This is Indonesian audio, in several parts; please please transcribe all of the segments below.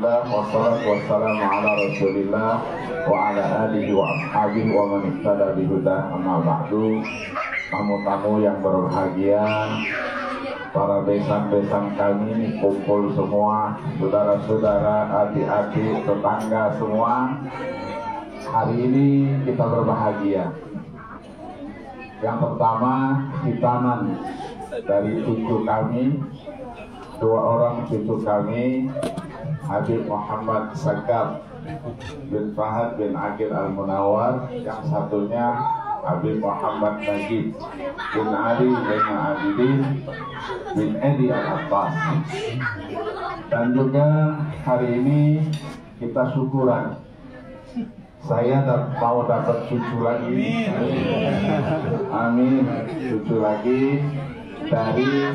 Alhamdulillah wassalatu wassalamu ala Rasulillah wa ala alihi wa ashabihi wa man ihtada bihudah, amma ba'du. Tamu-tamu yang berbahagia, para besan-besan kami ini kumpul semua, saudara-saudara, adik-adik, tetangga semua. Hari ini kita berbahagia. Yang pertama, hitanan dari cucu kami, dua orang cucu kami, Habib Muhammad Sagaf bin Fahad bin Aqil Al-Munawar, yang satunya Habib Muhammad Najib bin Ali bin Abidin bin Edi Al-Abbas. Dan juga hari ini kita syukuran, saya mau dapat cucu lagi, amin, cucu lagi dari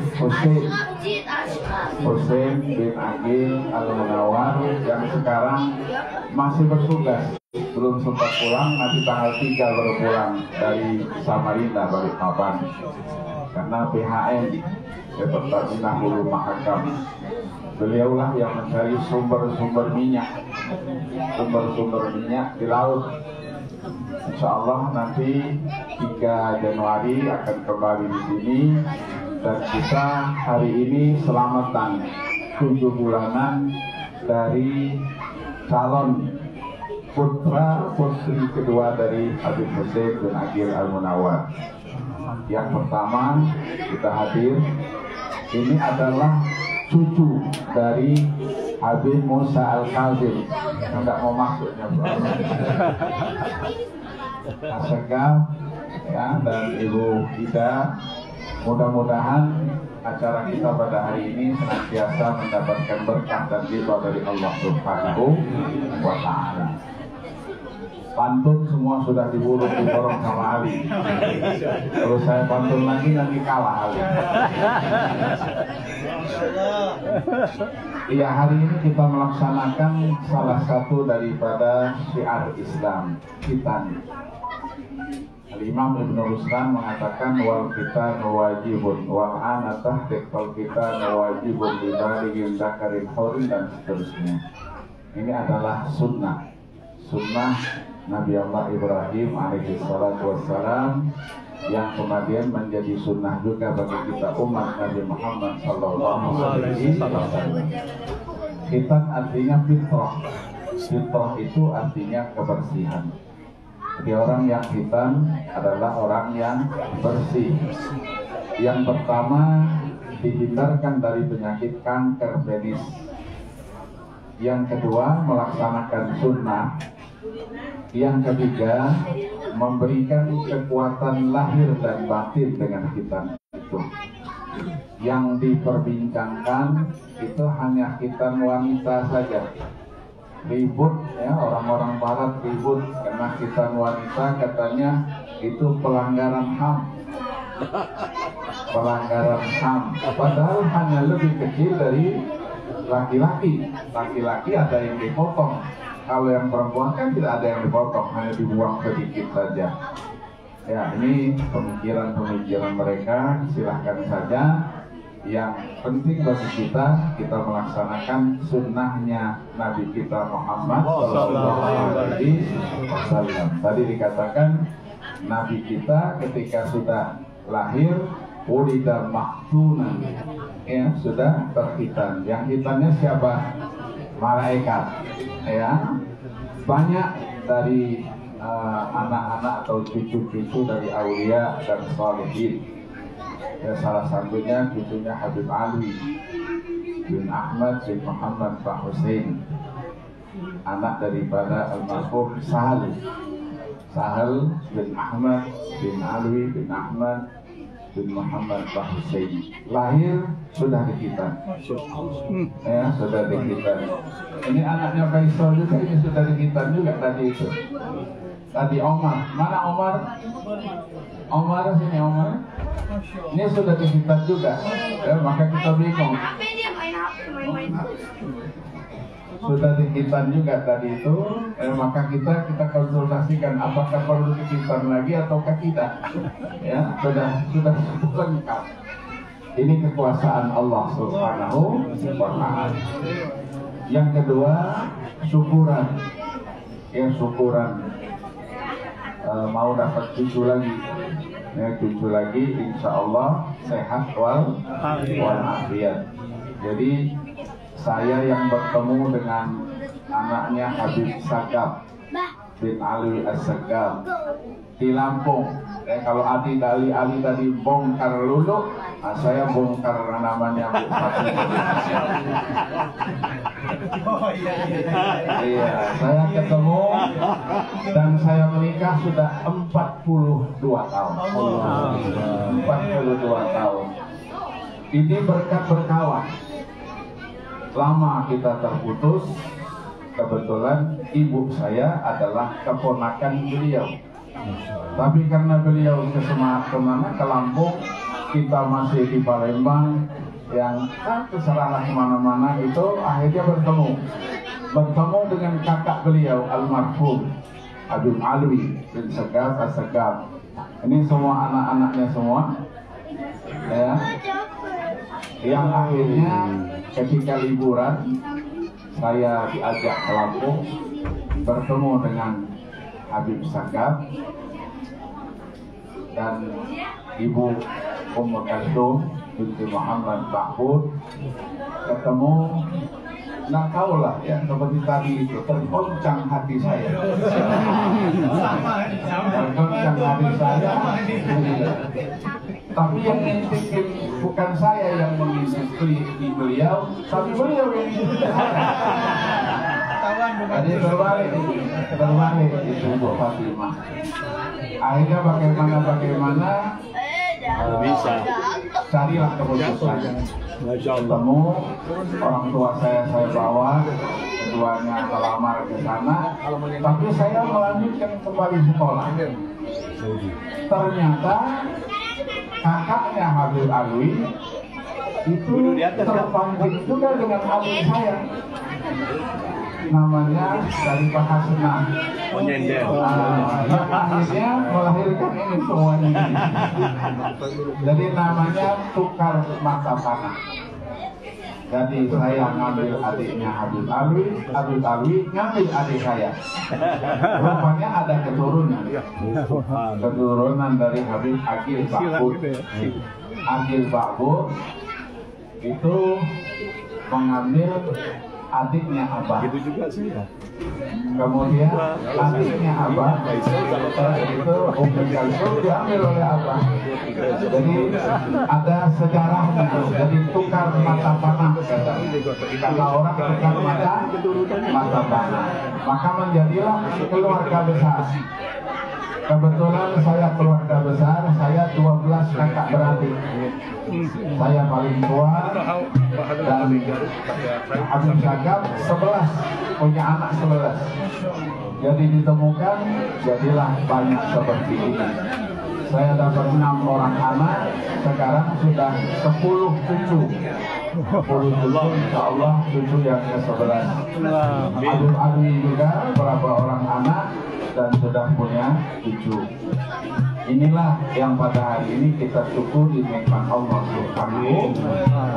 Hussein bin Aqil Al-Munawar yang sekarang masih bertugas, belum sempat pulang, nanti tanggal 3 baru pulang dari Samarinda, Balikpapan, karena PHM Pertamina Hulu Mahakam. Beliaulah yang mencari sumber-sumber minyak di laut. Insya Allah nanti 3 Januari akan kembali di sini, dan kita hari ini selamatan 7 bulanan dari calon putra putri kedua dari Habib Hussein bin Aqil Al-Munawar. Yang pertama kita hadir, ini adalah cucu dari Habib Musa Al-Kazim, enggak mau masuknya Asegaf ya, dan Ibu Ida. Mudah-mudahan acara kita pada hari ini senantiasa mendapatkan berkah dan ridha dari Allah Subhanahu wa Ta'ala. Pantun semua sudah diborong sama Ali. Kalau saya pantun lagi nanti kalah Ali. Iya, hari ini kita melaksanakan salah satu daripada syiar Islam, khitan. Imam Ibnu Ruslan mengatakan wal khitan wajibun wa ana tahqiq wal khitan wajibun bi balighin dzakarin hurin, dan seterusnya. Ini adalah sunnah Nabi Allah Ibrahim alaihi salatu wassalam, yang kemudian menjadi sunnah juga bagi kita umat Nabi Muhammad sallallahu alaihi wasallam. Khitan artinya fitrah. Fitrah itu artinya kebersihan. Jadi orang yang khitan adalah orang yang bersih. Yang pertama, dihindarkan dari penyakit kanker penis. Yang kedua, melaksanakan sunnah. Yang ketiga, memberikan kekuatan lahir dan batin dengan khitan itu. Yang diperbincangkan itu hanya khitan wanita saja. Ribut ya, orang-orang barat ribut karena khitan wanita katanya itu pelanggaran HAM. Padahal hanya lebih kecil dari laki-laki. Laki-laki ada yang dipotong. Kalau yang perempuan kan tidak ada yang dipotong, hanya dibuang sedikit saja. Ya, ini pemikiran mereka, silahkan saja. Yang penting bagi kita melaksanakan sunnahnya Nabi kita Muhammad sallallahu alaihi wasallam. Tadi dikatakan Nabi kita ketika sudah lahir ulida maktunan, ya, sudah terkhitan. Yang khitannya siapa? Malaikat. Ya, banyak dari anak-anak atau cucu-cucu dari aulia dan sholihin. Ya, salah satunya cucunya Habib Ali bin Ahmad bin Muhammad Pak Hussein, anak daripada almarhum Sahal bin Ahmad bin Ali bin Ahmad bin Muhammad Pak Hussein. Lahir sudah dikhitan. Ya, sudah dikhitan. Ini anaknya Faisal juga, ini sudah dikhitan juga tadi itu. Tadi Omar, mana Omar? Omar sini Omar. Ini sudah dikhitan juga. Ya, maka kita bingung. Sudah dikhitan juga tadi itu. Maka kita konsultasikan apakah perlu dikhitan lagi ataukah tidak. Ya, sudah lengkap. Ini kekuasaan Allah Subhanahu wa Ta'ala. Yang kedua, syukuran. Ya, syukuran mau dapat cucu lagi. Ya, cucu lagi, insya Allah sehat walafiat. Jadi saya yang bertemu dengan anaknya Habib Sagaf bin Alwi As-Sagaf di Lampung. Kalau Ali tadi bongkar lulu, saya bongkar namanya Bu Fatimah. Iya, saya ketemu dan saya menikah sudah 42 tahun. 42 tahun. Ini berkat berkawan. Lama kita terputus. Kebetulan ibu saya adalah keponakan beliau. Tapi karena beliau kemana ke Lampung, kita masih di Palembang, yang terserahlah kemana-mana itu akhirnya bertemu dengan kakak beliau almarhum Habib Alwi bin Sagaf As-Sagaf. Ini semua anak-anaknya semua, ya. Yang akhirnya ketika liburan saya diajak ke Lampung bertemu dengan Habib Sagaf dan Ibu Ummu Kalsum binti Muhammad Mahfud. Ketemu, nggak tahu lah ya, seperti tadi itu tergoncang hati saya. Tergoncang hati saya. Tapi yang ngintipin bukan saya yang mengintip beliau, tapi beliau yang ngintip saya. Jadi berbalik itu Bu Fatimah. Akhirnya bagaimana bisa carilah keputusan. Ketemu orang tua saya bawa, keduanya melamar ke sana. Tapi saya melanjutkan kembali sekolah. Ternyata kakaknya Habib Alwi itu terpanggil juga dengan adik saya, namanya dari Pak Hasanah. Yang akhirnya melahirkan ini semuanya. Jadi namanya tukar mata panah. Jadi saya ngambil adiknya Habib Alwi ngambil adik saya. Rupanya ada keturunan dari Habib Agil Bakbur itu mengambil adiknya Abah. Kemudian adiknya Abah itu Ummu Kalsum diambil oleh Abah. Jadi ada sejarahnya. Jadi tukar mata panah. Kalau orang tukar mata panah, maka menjadilah keluarga besar. Kebetulan saya keluarga besar, saya 12 kakak beradik. Saya paling tua dan Habib Sagaf 11, punya anak 11. Jadi ditemukan, jadilah banyak seperti ini. Saya dapat 6 orang anak, sekarang sudah 10 cucu. 10 cucu, insya Allah cucu yang ke-11. Habib Alwi juga berapa orang anak dan sudah punya cucu. Inilah yang pada hari ini kita syukuri nikmat Allah Subhanahu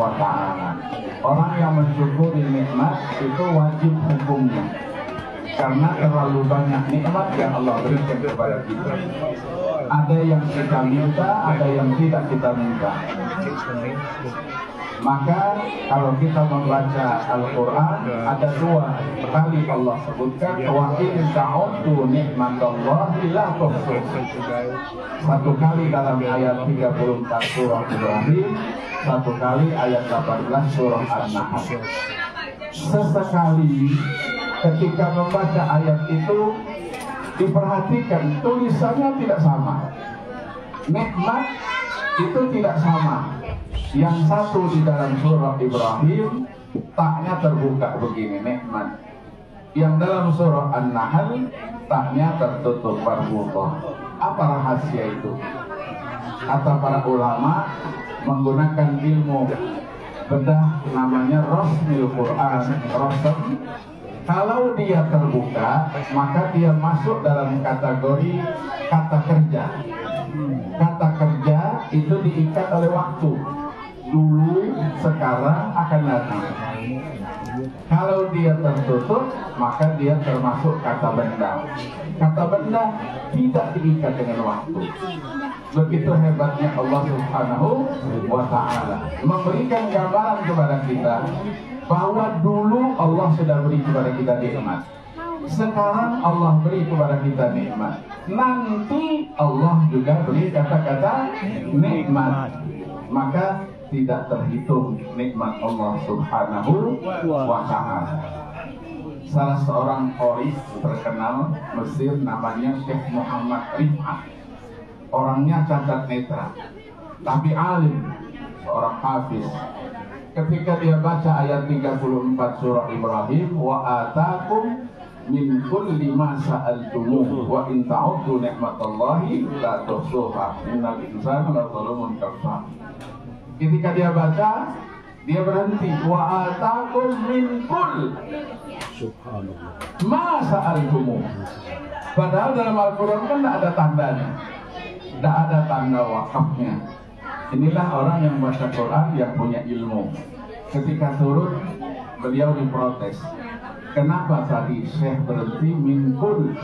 wa Ta'ala. Orang yang mensyukuri nikmat itu wajib hukumnya, karena terlalu banyak nikmat yang Allah berikan kepada kita. Ada yang kita minta, ada yang tidak kita minta. Maka kalau kita membaca Al-Quran, ada 2 kali Allah sebutkan wa in ta'uddu ni'matallahi la tuhsuha. 1 kali dalam ayat 34 surah Ibrahim, 1 kali ayat 18 surah An-Nahl. Sesekali ketika membaca ayat itu diperhatikan tulisannya tidak sama. Nikmat itu tidak sama. Yang satu di dalam surah Ibrahim taknya terbuka begini, nikmat. Yang dalam surah An-Nahl taknya tertutup marbuthah. Apa rahasia itu? Kata para ulama menggunakan ilmu bedah namanya Rasmil Quran. Rasm, kalau dia terbuka maka dia masuk dalam kategori kata kerja. Kata kerja itu diikat oleh waktu. Dulu, sekarang, akan datang. Kalau dia tertutup, maka dia termasuk kata benda. Kata benda tidak diikat dengan waktu. Begitu hebatnya Allah Subhanahu wa Ta'ala memberikan gambaran kepada kita bahwa dulu Allah sudah beri kepada kita nikmat. Sekarang Allah beri kepada kita nikmat. Nanti Allah juga beri kata-kata nikmat. Maka tidak terhitung nikmat Allah Subhanahu wa Ta'ala. Salah seorang qori terkenal Mesir namanya Syekh Muhammad Rif'at. Orangnya cacat netra, tapi alim, seorang hafiz. Ketika dia baca ayat 34 surah Ibrahim, wa atakum min kulli ma sa'altumuh wa in ta'uddu ni'matallahi la tuhsuha innal insana lazalumun kafar. Ketika dia baca, dia berhenti, wa atakum min kull ma sa'altumuh. Padahal dalam Al-Quran kan tidak ada tandanya, tidak ada tanda wakafnya. Inilah orang yang baca Quran yang punya ilmu. Ketika turun, beliau diprotes. Kenapa tadi Syekh berhenti minkul?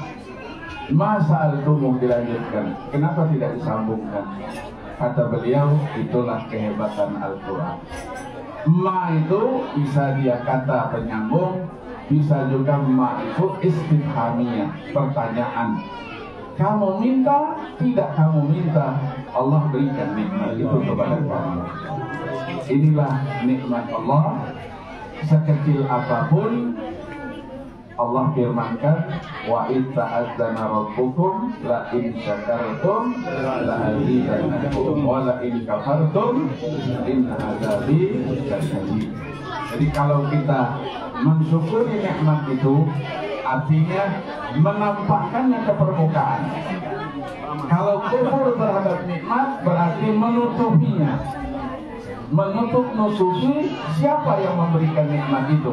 Masa al-tumuh dilanjutkan? Kenapa tidak disambungkan? Kata beliau, itulah kehebatan Al-Quran. Ma itu bisa dia kata penyambung, bisa juga ma itu istifhamiyah, pertanyaan. Kamu minta, tidak kamu minta, Allah berikan nikmat itu kepada kamu. Inilah nikmat Allah. Sekecil apapun, Allah firmankan, wa itta'adzana rabbukum la in syakartum la azidannakum wa la in kafartum inna adzabi lasyadid. Jadi kalau kita mensyukuri nikmat itu, artinya menampakkannya ke permukaan. Kalau kufur terhadap nikmat berarti menutupinya. Menutup-nutupi siapa yang memberikan nikmat itu.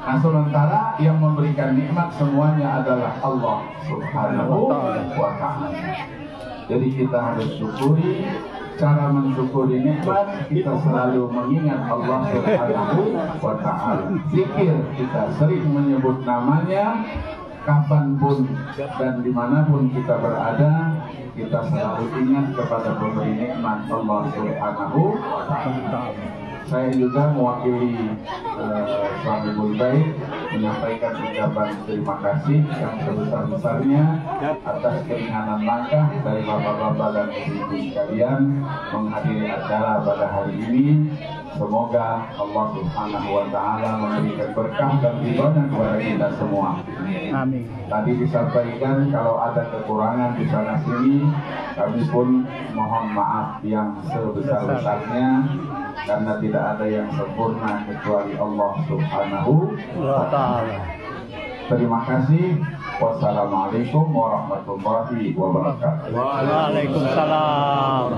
Nah, sementara yang memberikan nikmat semuanya adalah Allah Subhanahu wa Ta'ala. Jadi kita harus syukuri. Cara mensyukuri nikmat, kita selalu mengingat Allah Subhanahu wa Ta'ala. Zikir, kita sering menyebut namanya. Kapanpun dan dimanapun kita berada, kita selalu ingat kepada pemberi nikmat Allah Subhanahu wa Ta'ala. Saya juga mewakili Suami Baik menyampaikan ucapan terima kasih yang sebesar-besarnya atas keringanan langkah dari bapak-bapak dan ibu-ibu sekalian menghadiri acara pada hari ini. Semoga Allah Subhanahu wa Ta'ala memberikan berkah dan ridhonya kepada kita semua. Amin. Tadi disampaikan kalau ada kekurangan di sana sini, kami pun mohon maaf yang sebesar-besarnya, karena tidak ada yang sempurna kecuali Allah Subhanahu wa Ta'ala. Terima kasih. Wassalamualaikum warahmatullahi wabarakatuh. Waalaikumsalam.